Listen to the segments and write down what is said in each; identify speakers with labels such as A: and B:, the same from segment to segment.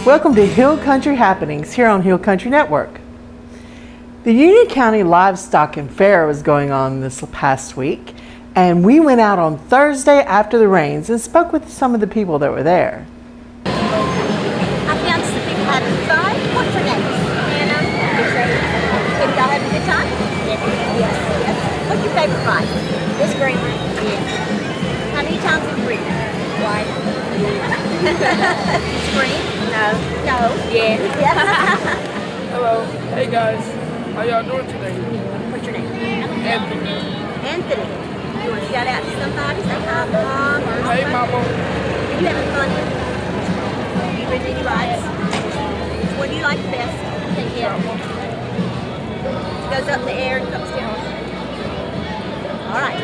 A: Welcome to Hill Country Happenings here on Hill Country Network. The Union County Livestock and Fair was going on this past week, and we went out on Thursday after the rains and spoke with some of the people that were there.
B: I found some people having fun. What's your name? Anna. Did y'all have a good time? Yes. What's your favorite ride? This green one. Yeah. How many times have you ridden? One. Scream? No. Yeah.
C: Hello. Hey guys. How y'all doing today?
B: What's your name?
C: Anthony.
B: Anthony. You want to shout out to somebody? Say hi, Mom. Or
C: Hey Mama.
B: you having fun? You ridden any rides? What do you like the best? Yeah. Goes up in the air and comes down. All right.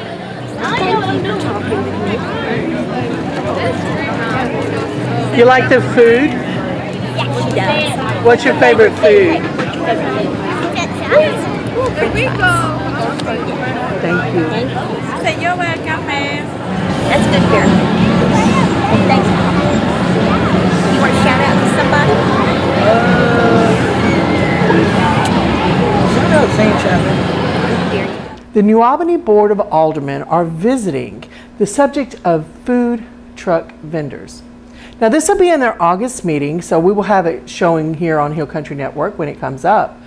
A: You like the food?
B: Yeah, she does.
A: What's your favorite food?
B: There we go.
A: Thank you.
B: So you're welcome, ma'am. That's good here. Thanks. You want to shout out to somebody?
A: Shout out St. Chapman. The New Albany Board of Aldermen are visiting the subject of food truck vendors. Now this will be in their August meeting, so we will have it showing here on Hill Country Network when it comes up.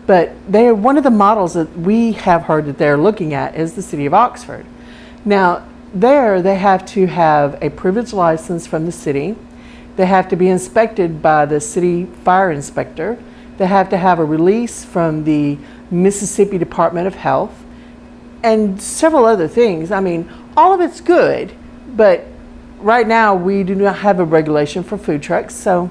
A: But they are one of the models that we have heard that they're looking at is the city of Oxford. Now there they have to have a privilege license from the city. They have to be inspected by the city fire inspector. They have to have a release from the Mississippi Department of Health and several other things. I mean, all of it's good, but right now we do not have a regulation for food trucks, so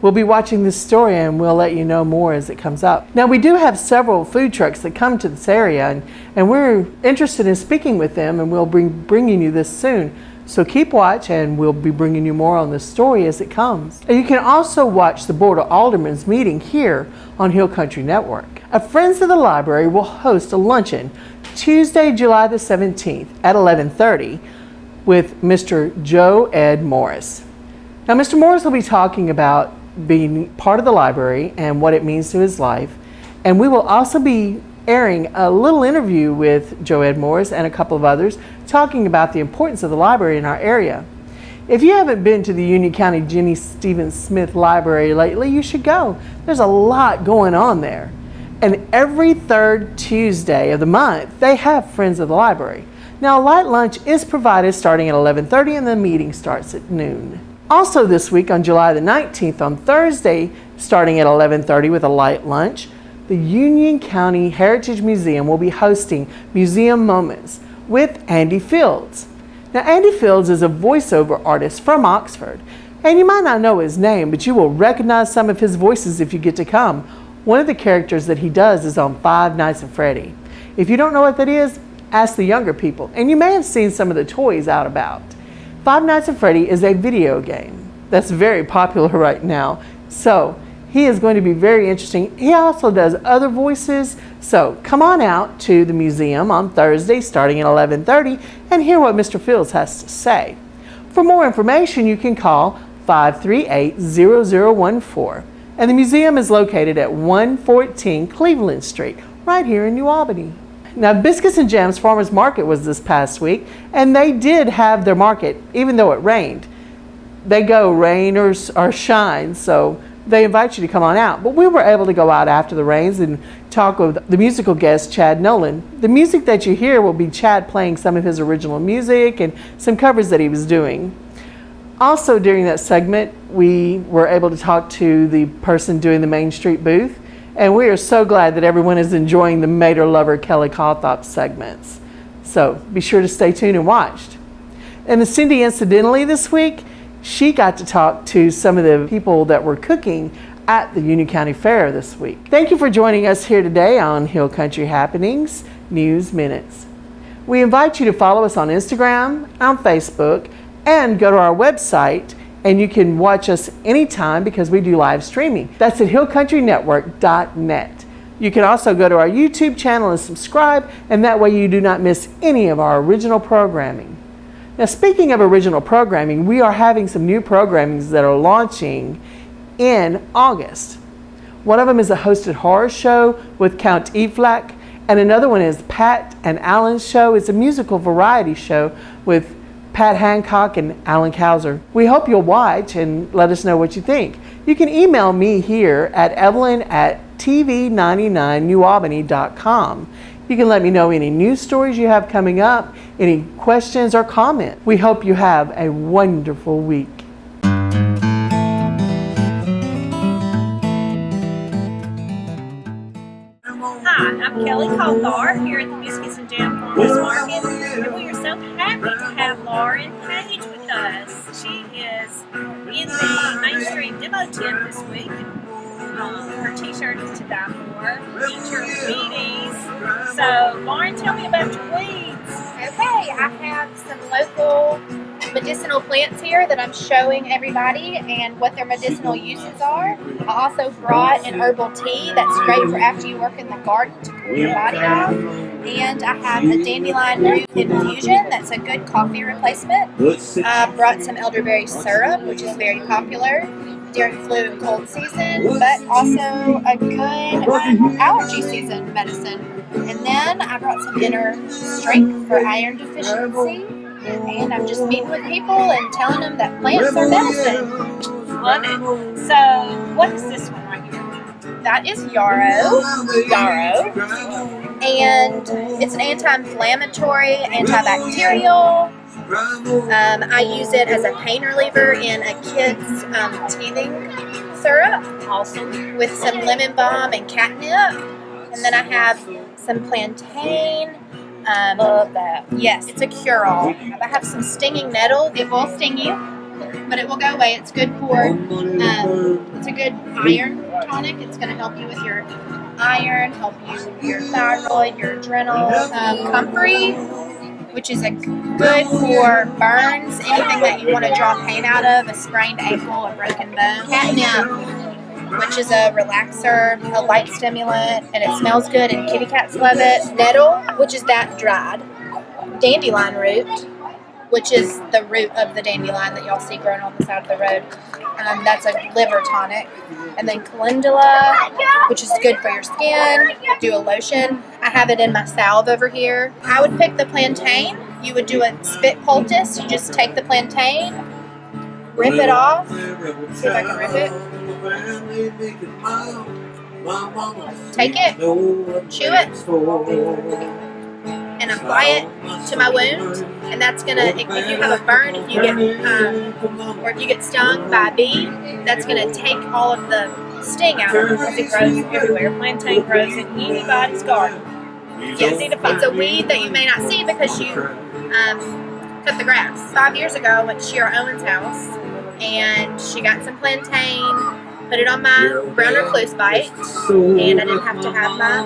A: we'll be watching this story and we'll let you know more as it comes up. Now we do have several food trucks that come to this area and we're interested in speaking with them, and we'll be bringing you this soon. So keep watch and we'll be bringing you more on this story as it comes. And you can also watch the Board of Aldermen's meeting here on Hill Country Network. A Friends of the Library will host a luncheon Tuesday, July the 17th at 11:30 with Mr. Joe Ed Morris. Now Mr. Morris will be talking about being part of the library and what it means to his life. And we will also be airing a little interview with Joe Ed Morris and a couple of others talking about the importance of the library in our area. If you haven't been to the Union County Jenny Stevens Smith Library lately, you should go. There's a lot going on there. And every third Tuesday of the month, they have Friends of the Library. Now, a light lunch is provided starting at 11:30 and the meeting starts at noon. Also this week on July the 19th, on Thursday, starting at 11:30 with a light lunch, the Union County Heritage Museum will be hosting Museum Moments with Andy Fields. Now, Andy Fields is a voiceover artist from Oxford, and you might not know his name, but you will recognize some of his voices if you get to come. One of the characters that he does is on Five Nights at Freddy. If you don't know what that is, ask the younger people, and you may have seen some of the toys out about. Five Nights at Freddy is a video game that's very popular right now, so he is going to be very interesting. He also does other voices, so come on out to the museum on Thursday starting at 11:30 and hear what Mr. Fields has to say. For more information, you can call 538-0014. And the museum is located at 114 Cleveland Street, right here in New Albany. Now, Biscuits and Gems Farmers Market was this past week, and they did have their market, even though it rained. They go rain or shine, so they invite you to come on out. But we were able to go out after the rains and talk with the musical guest, Chad Nolan. The music that you hear will be Chad playing some of his original music and some covers that he was doing. Also during that segment, we were able to talk to the person doing the Main Street booth, and we are so glad that everyone is enjoying the Mater Lover Kelly Cawthorpe segments. So be sure to stay tuned and watch. And the Cindy Incidentally this week, she got to talk to some of the people that were cooking at the Union County Fair this week. Thank you for joining us here today on Hill Country Happenings News Minutes. We invite you to follow us on Instagram, on Facebook, and go to our website, and you can watch us anytime because we do live streaming. That's at hillcountrynetwork.net. You can also go to our YouTube channel and subscribe, and that way you do not miss any of our original programming. Now, speaking of original programming, we are having some new programmings that are launching in August. One of them is a hosted horror show with Count Eflack, and another one is Pat and Alan's Show. It's a musical variety show with Pat Hancock and Alan Cowser. We hope you'll watch and let us know what you think. You can email me here at evelyn@tv99newalbany.com. You can let me know any news stories you have coming up, any questions or comments. We hope you have a wonderful week.
B: Hi, I'm Kelly Colthar here at the Biscuits and Jam Farmers Market, and we are so happy to have Lauren Page with us. She is in the Main Street demo tent this week. Her t-shirt is to die for. Feature weedies. So, Lauren, tell me about your weeds.
D: Okay, I have some local medicinal plants here that I'm showing everybody and what their medicinal uses are. I also brought an herbal tea that's great for after you work in the garden to cool your body off. And I have a dandelion root infusion that's a good coffee replacement. I brought some elderberry syrup, which is very popular during flu and cold season, but also a good allergy season medicine. And then I brought some inner strength for iron deficiency. And I'm just meeting with people and telling them that plants are medicine.
B: Love it. So, what is this one right here?
D: That is yarrow.
B: Yarrow.
D: And it's an anti-inflammatory, antibacterial. I use it as a pain reliever in a kid's teething syrup.
B: Awesome.
D: With some lemon balm and catnip. And then I have some plantain.
B: Love that.
D: Yes, it's a cure-all. I have some stinging nettle. It will sting you, but it will go away. It's good for, it's a good iron tonic. It's going to help you with your iron, help you with your thyroid, your adrenal. Comfrey, which is good for burns, anything that you want to draw pain out of, a sprained ankle, a broken bone. Catnip, which is a relaxer, a light stimulant, and it smells good and kitty cats love it. Nettle, which is that dried. Dandelion root, which is the root of the dandelion that y'all see growing on the side of the road. That's a liver tonic. And then calendula, which is good for your skin. Do a lotion. I have it in my salve over here. I would pick the plantain. You would do a spit poultice. You just take the plantain, rip it off. See if I can rip it. Take it, chew it, and apply it to my wound. And that's gonna, if you have a burn, if you get, or if you get stung by a bee, that's gonna take all of the sting out of it.
B: Because it grows everywhere. Plantain grows in anybody's garden.
D: Yes, it's a weed that you may not see because you cut the grass. 5 years ago, I went to Shira Owen's house, and she got some plantain, put it on my brown recluse bite, and I didn't have to have my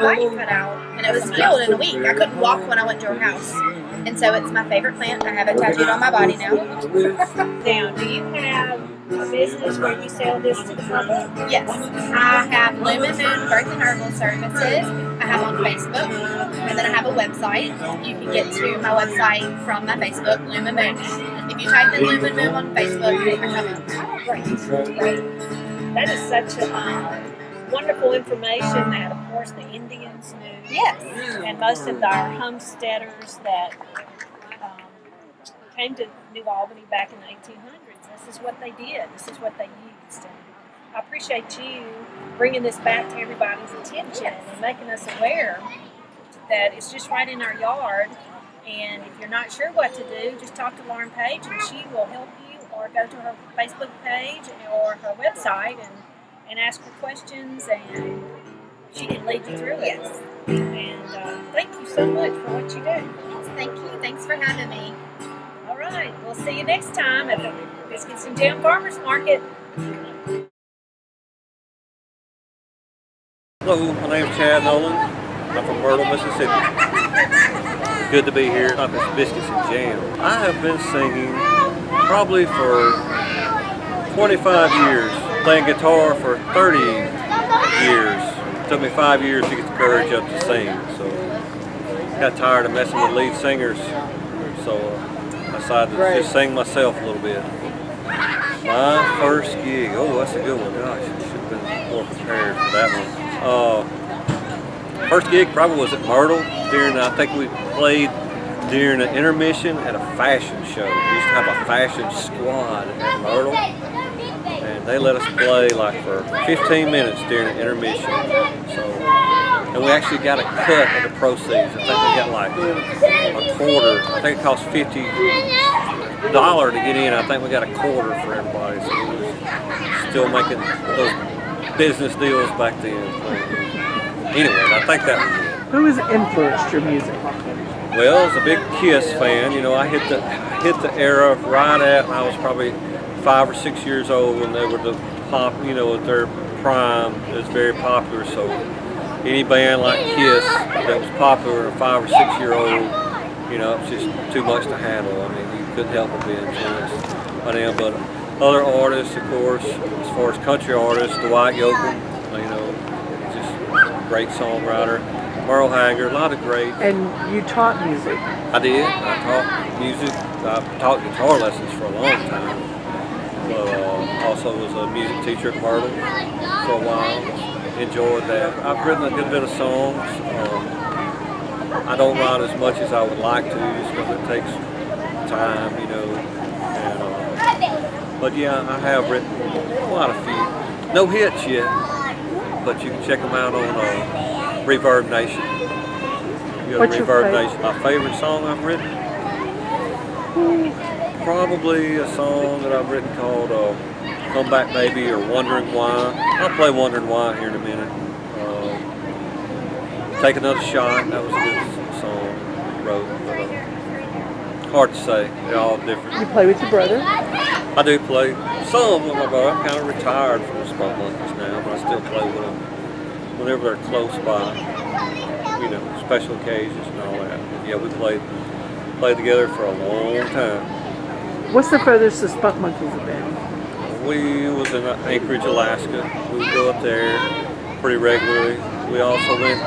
D: bite cut out. And it was healed in a week. I couldn't walk when I went to her house. And so it's my favorite plant. I have it tattooed on my body now.
B: Now, do you have a business where you sell this to the public?
D: Yes. I have Lumen Moon Birth and Herbal Services. I have on Facebook. And then I have a website. You can get to my website from my Facebook, Lumen Moon. If you type in Lumen Moon on Facebook, it will come up.
B: Great. That is such a wonderful information that, of course, the Indians knew.
D: Yes.
B: And most of our homesteaders that came to New Albany back in the 1800s, this is what they did. This is what they used. And I appreciate you bringing this back to everybody's attention and making us aware that it's just right in our yard. And if you're not sure what to do, just talk to Lauren Page and she will help you, or go to her Facebook page or her website and ask her questions, and she can lead you through it.
D: Yes.
B: And thank you so much for what you do.
D: Thank you. Thanks for having me.
B: All right, we'll see you next time at the Biscuits and Jam Farmers Market.
E: Hello, my name's Chad Nolan. I'm from Myrtle, Mississippi. Good to be here at this Biscuits and Jam. I have been singing probably for 25 years, playing guitar for 30 years. It took me 5 years to get the courage up to sing, so got tired of messing with lead singers, so I decided to just sing myself a little bit. My first gig. Oh, that's a good one. Gosh, I should have been more prepared for that one. First gig probably was at Myrtle I think we played during an intermission at a fashion show. We used to have a fashion squad at Myrtle, and they let us play like for 15 minutes during an intermission. And we actually got a cut of the proceeds. I think we got like a quarter. I think it cost $50 to get in. I think we got a quarter for everybody. So we was still making those business deals back then. Anyway, I think that was it.
A: Who has influenced your music?
E: Well, I was a big Kiss fan. You know, I hit the era right at, I was probably 5 or 6 years old when they were the pop, you know, at their prime. It was very popular. So any band like Kiss that was popular, a 5 or 6 year old, you know, it's just too much to handle. I mean, you couldn't help but be influenced by them. But other artists, of course, as far as country artists, Dwight Yoakam, you know, just great songwriter. Merle Haggard, a lot of great.
A: And you taught music.
E: I did. I taught music. I taught guitar lessons for a long time. But also was a music teacher at Myrtle for a while. Enjoyed that. I've written a good bit of songs. I don't write as much as I would like to, just because it takes time, you know. But yeah, I have written quite a few. No hits yet, but you can check them out on Reverb Nation. You go to Reverb Nation. My favorite song I've written? Probably a song that I've written called Come Back Baby or Wondering Why. I'll play Wondering Why here in a minute. Take Another Shot, that was a good song I wrote. But, hard to say, they're all different.
A: You play with your brother?
E: I do play some with my brother. I'm kind of retired from the Spunk Monkeys now, but I still play with them whenever they're close by, you know, special occasions and all that. Yeah, we played together for a long time.
A: What's the furthest the Spunk Monkeys have been?
E: We was in Anchorage, Alaska. We would go up there pretty regularly. We also went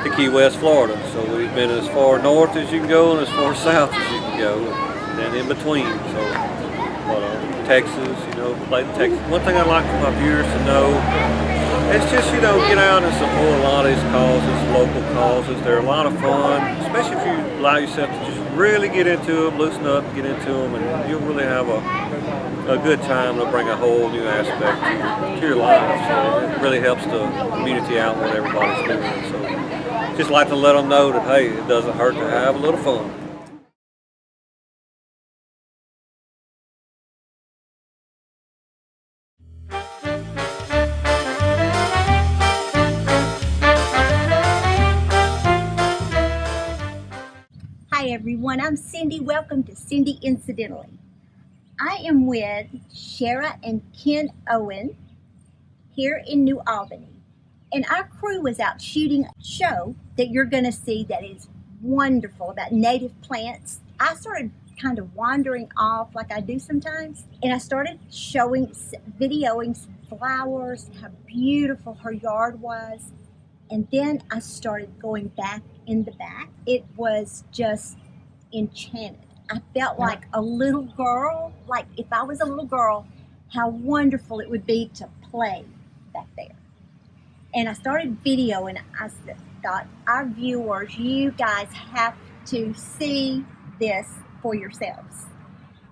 E: to Key West, Florida. So we've been as far north as you can go and as far south as you can go, and in between. So, Texas, you know, played in Texas. One thing I'd like for my viewers to know, it's just, you know, get out and support a lot of these causes, local causes. They're a lot of fun, especially if you allow yourself to just really get into them, loosen up, get into them, and you'll really have a good time. It'll bring a whole new aspect to your life. So it really helps the community out what everybody's doing. So just like to let them know that, hey, it doesn't hurt to have a little fun.
B: Hi everyone, I'm Cindy. Welcome to Cindy Incidentally. I am with Shara and Ken Owen here in New Albany. And our crew was out shooting a show that you're going to see that is wonderful about native plants. I started kind of wandering off like I do sometimes. And I started videoing flowers, how beautiful her yard was. And then I started going back in the back. It was just enchanted. I felt like a little girl, like if I was a little girl, how wonderful it would be to play back there. And I started videoing. I thought, our viewers, you guys have to see this for yourselves.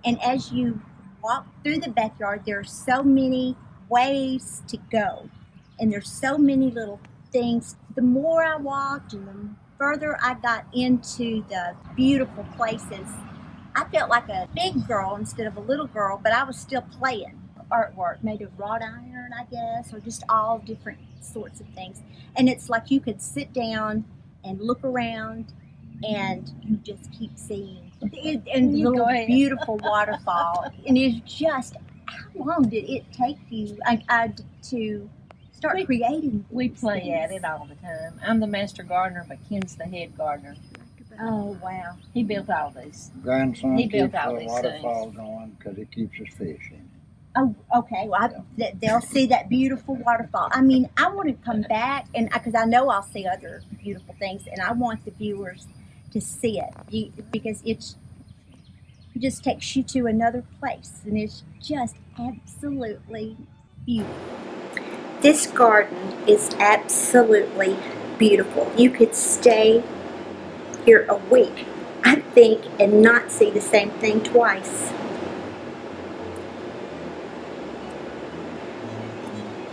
B: And as you walk through the backyard, there are so many ways to go. And there's so many little things. The more I walked and the further I got into the beautiful places, I felt like a big girl instead of a little girl, but I was still playing. Artwork made of wrought iron, I guess, or just all different sorts of things. And it's like you could sit down and look around and you just keep seeing it, and the little beautiful waterfall. And it's just, how long did it take you to start creating?
F: We play at it all the time. I'm the master gardener, but Ken's the head gardener.
B: Oh, wow.
F: He built all these.
G: Grandson
F: He built
G: keeps
F: all
G: the
F: these
G: waterfall going because it keeps us fishing.
B: Oh, okay. Well, they'll see that beautiful waterfall. I mean, I want to come back, and because I know I'll see other beautiful things, and I want the viewers to see it because it's It just takes you to another place, and it's just absolutely beautiful. This garden is absolutely beautiful. You could stay here a week, I think, and not see the same thing twice.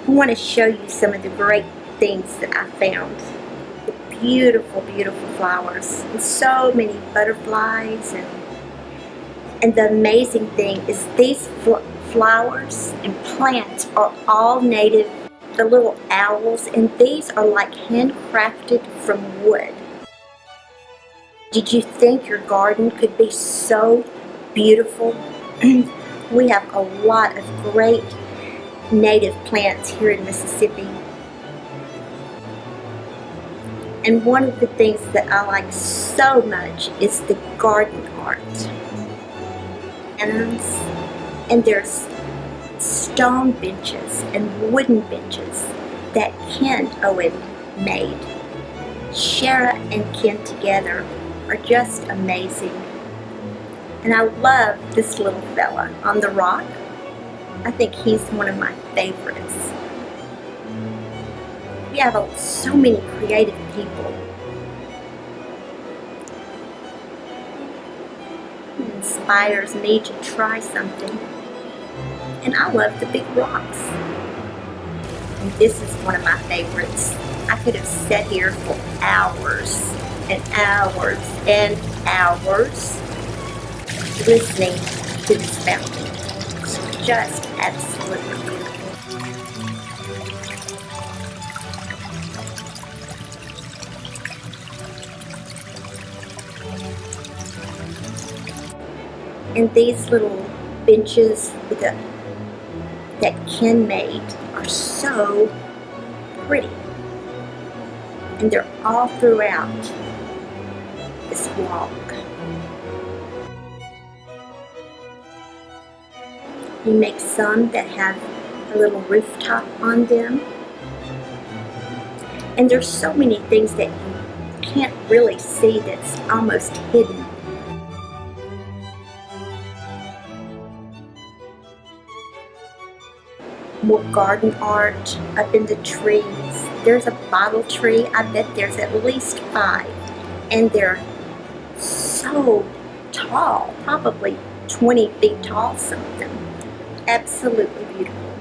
B: I want to show you some of the great things that I found. The beautiful, beautiful flowers, and so many butterflies, and the amazing thing is these flowers and plants are all native. The little owls, and these are like handcrafted from wood. Did you think your garden could be so beautiful? We have a lot of great native plants here in Mississippi. And one of the things that I like so much is the garden art. And there's stone benches and wooden benches that Ken Owen made. Shara and Ken together are just amazing. And I love this little fella on the rock. I think he's one of my favorites. We have so many creative people. It inspires me to try something. And I love the big rocks. And this is one of my favorites. I could have sat here for hours and hours and hours listening to this fountain. It's just absolutely beautiful. And these little benches with that Ken made are so pretty. And they're all throughout this walk. He makes some that have a little rooftop on them. And there's so many things that you can't really see that's almost hidden. More garden art up in the trees. There's a bottle tree. I bet there's at least 5. And they're so tall, probably 20 feet tall, some of them. Absolutely beautiful.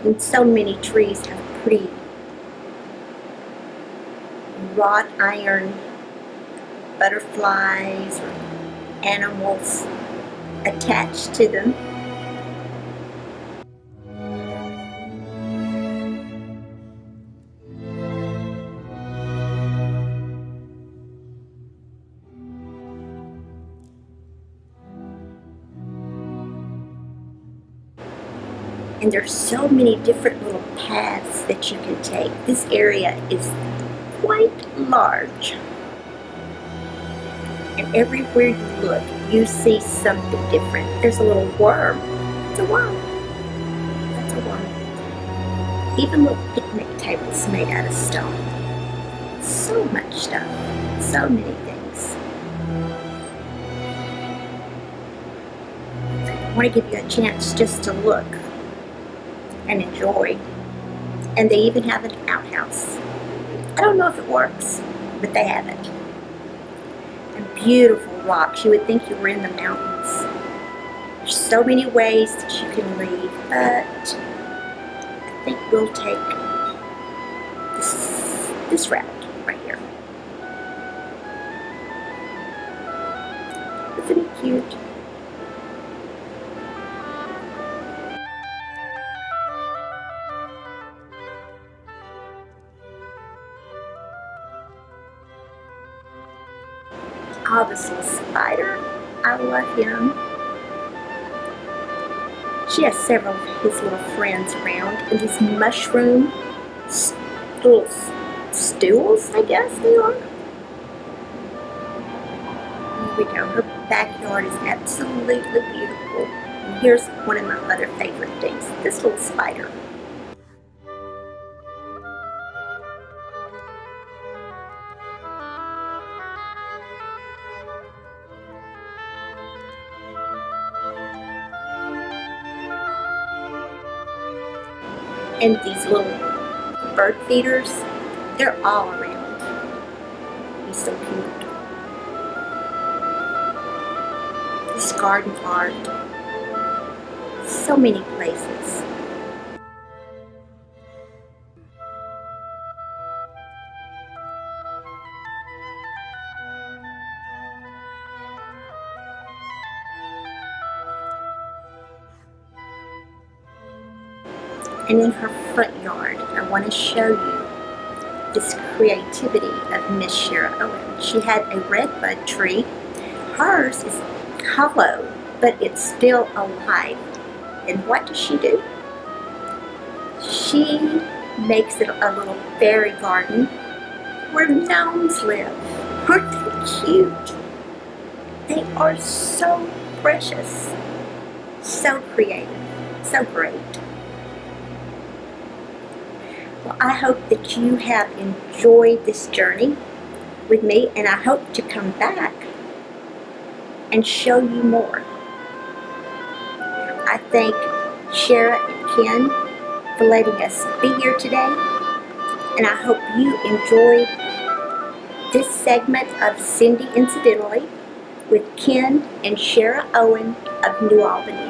B: And so many trees have pretty wrought iron butterflies or animals attached to them. And there's so many different little paths that you can take. This area is quite large. And everywhere you look, you see something different. There's a little worm. It's a worm. That's a worm. Even little picnic tables made out of stone. So much stuff. So many things. I want to give you a chance just to look and enjoy. And they even have an outhouse. I don't know if it works, but they have it. And beautiful rocks. You would think you were in the mountains. There's so many ways that you can leave, but I think we'll take this route right here. Isn't it cute? Oh, this little spider. I love him. She has several of his little friends around, and these mushroom little stools, I guess they are. Here we go. Her backyard is absolutely beautiful. And here's one of my other favorite things. This little spider. And these little bird feeders, they're all around. He's so cute. This garden art, so many places. And in her front yard, I want to show you this creativity of Miss Shara Owen. She had a redbud tree. Hers is hollow, but it's still alive. And what does she do? She makes it a little fairy garden where gnomes live. Aren't they cute? They are so precious, so creative, so great. Well, I hope that you have enjoyed this journey with me, and I hope to come back and show you more. I thank Shara and Ken for letting us be here today, and I hope you enjoyed this segment of Cindy Incidentally with Ken and Shara Owen of New Albany.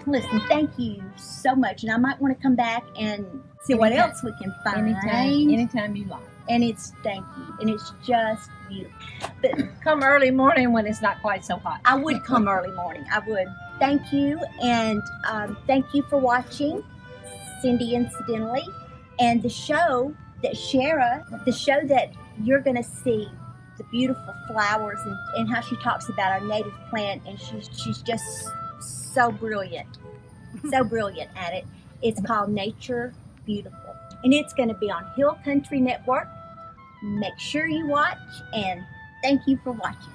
B: Listen, thank you so much, and I might want to come back and see what else we can find.
F: Anytime you like.
B: And it's thank you, and it's just beautiful. But
F: Come early morning when it's not quite so hot.
B: I would come early morning. I would. Thank you, and thank you for watching Cindy Incidentally, and the show that the show that you're going to see the beautiful flowers and how she talks about our native plant, and she's just so brilliant at it. It's called Nature Beautiful, and it's going to be on Hill Country Network. Make sure you watch, and thank you for watching.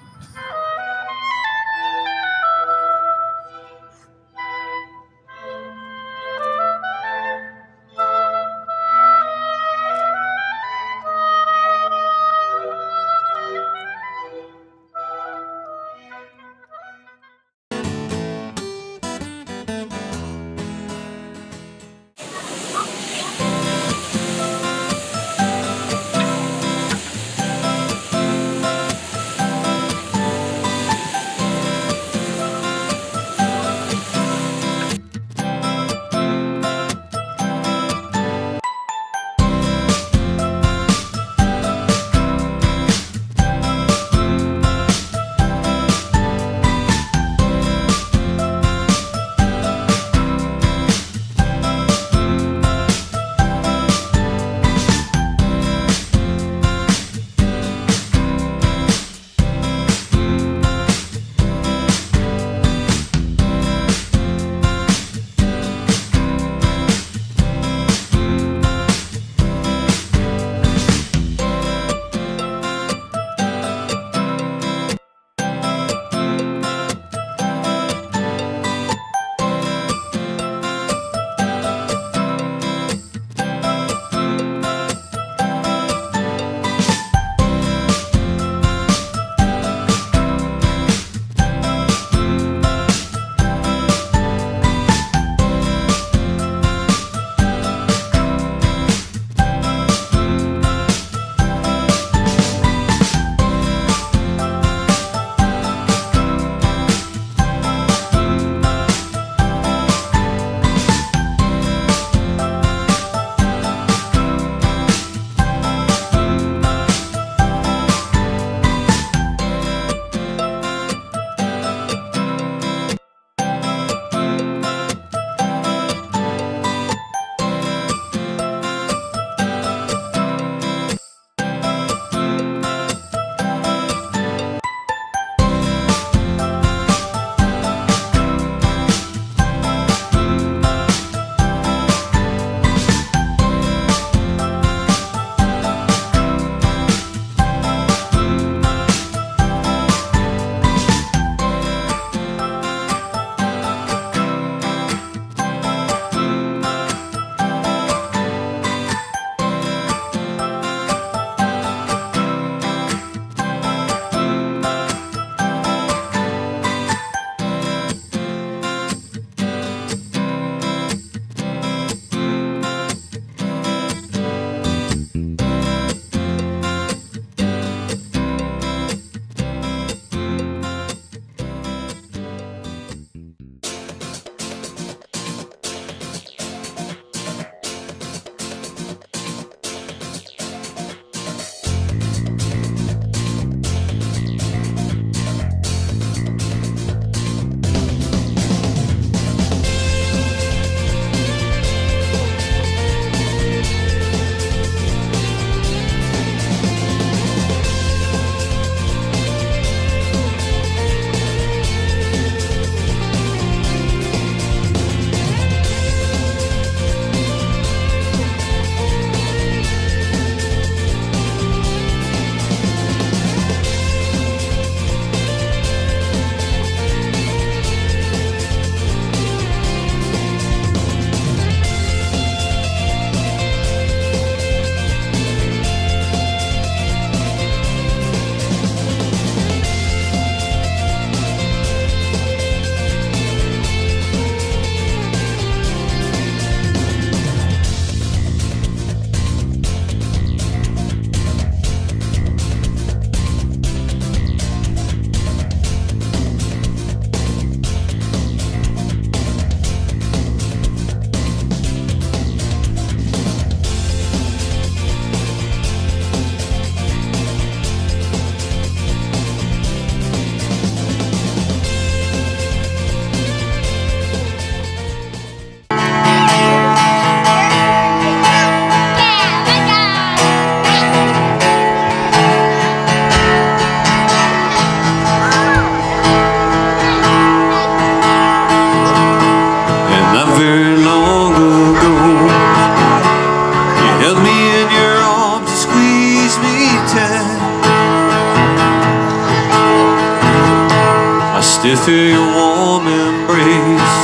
E: still feel your warm embrace.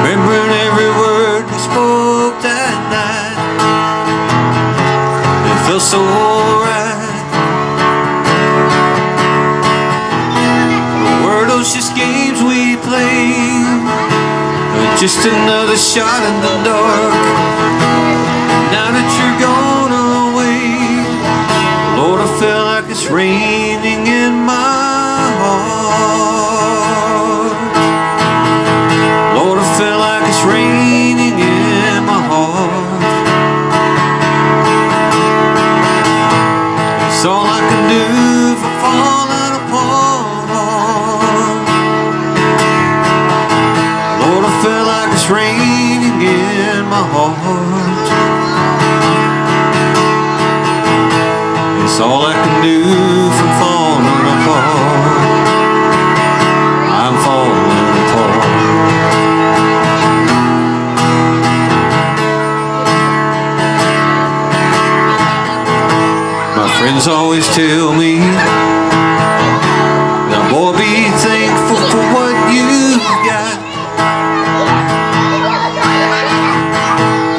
E: Remembering every word we spoke that night. It felt so right. Were those just games we played? Or just another shot in the dark? Now that you're gone away, Lord, I feel like it's raining in my heart. Lord, I feel like it's raining in my heart. It's all I can do for falling apart. Lord, I feel like it's raining in my heart. It's all I can do from falling apart. I'm falling apart. My friends always tell me, now boy, be thankful for what you got.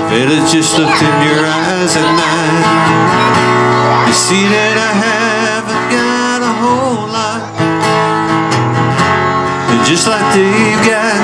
E: Better just look in your eyes at night. You see that I haven't got a whole lot, and just like they've got,